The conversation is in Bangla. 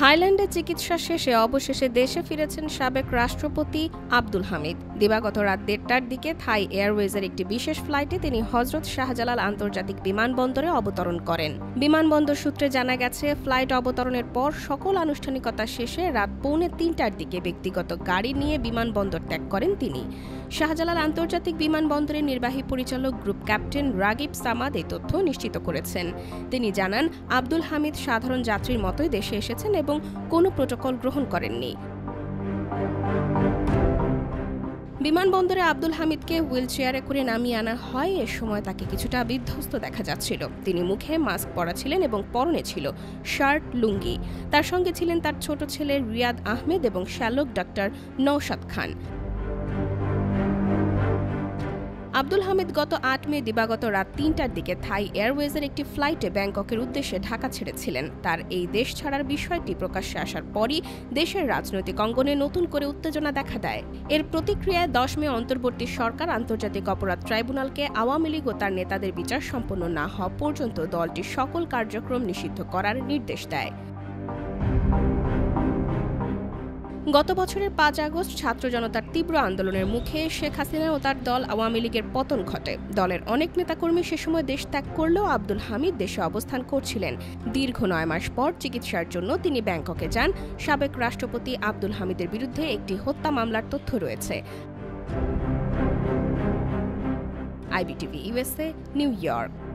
থাইল্যান্ডে চিকিৎসা শেষে অবশেষে দেশে ফিরেছেন সাবেক রাষ্ট্রপতি আব্দুল হামিদ। দিবাগত রাত ১:৩০টার দিকে থাই এয়ারওয়েজের একটি বিশেষ ফ্লাইটে তিনি হজরত শাহজালাল আন্তর্জাতিক বিমানবন্দরে অবতরণ করেন। বিমানবন্দর সূত্রে জানা গেছে, ফ্লাইট অবতরণের পর সকল আনুষ্ঠানিকতা শেষে রাত ২:৩০টার দিকে ব্যক্তিগত গাড়ি নিয়ে বিমানবন্দর ত্যাগ করেন তিনি। শাহজালাল আন্তর্জাতিক বিমানবন্দরের নির্বাহী পরিচালক গ্রুপ ক্যাপ্টেন রাগিব সামাদ এই তথ্য নিশ্চিত করেছেন। তিনি জানান, আব্দুল হামিদ সাধারণ যাত্রীর মতোই দেশে এসেছেন এবং কোনো প্রোটোকল গ্রহণ করেননি। বিমানবন্দরে আব্দুল হামিদকে হুইলচেয়ারে করে নামিয়ে আনা হয়। এ সময় তাকে কিছুটা বিধ্বস্ত দেখা যাচ্ছিল। তিনি মুখে মাস্ক পরা ছিলেন এবং পরনে ছিল শার্ট, লুঙ্গি। তার সঙ্গে ছিলেন তার ছোট ছেলে রিয়াদ আহমেদ এবং শ্যালক ডাক্তার নওশাদ খান। আব্দুল হামিদ গত ৮ মে দিবাগত রাত ৩টার দিকে থাই এয়ারওয়েজের একটি ফ্লাইটে ব্যাংককের উদ্দেশ্যে ঢাকা ছেড়েছিলেন। তার এই দেশ ছাড়ার বিষয়টি প্রকাশ্যে আসার পরই দেশের রাজনৈতিক অঙ্গনে নতুন করে উত্তেজনা দেখা দেয়। এর প্রতিক্রিয়ায় ১০ মে অন্তর্বর্তী সরকার আন্তর্জাতিক অপরাধ ট্রাইব্যুনালকে আওয়ামী লীগ ও তার নেতাদের বিচার সম্পন্ন না হওয়া পর্যন্ত দলটির সকল কার্যক্রম নিষিদ্ধ করার নির্দেশ দেয়। গত বছরের ৫ আগস্ট ছাত্র জনতার তীব্র আন্দোলনের মুখে শেখ হাসিনা ও তার দল আওয়ামী লীগের পতন ঘটে। দলের অনেক নেতাকর্মী সে সময় দেশ ত্যাগ করলেও আব্দুল হামিদ দেশে অবস্থান করছিলেন। দীর্ঘ ৯ মাস পর চিকিৎসার জন্য তিনি ব্যাংককে যান। সাবেক রাষ্ট্রপতি আব্দুল হামিদের বিরুদ্ধে একটি হত্যা মামলার তথ্য রয়েছে। IBTV USA, new York.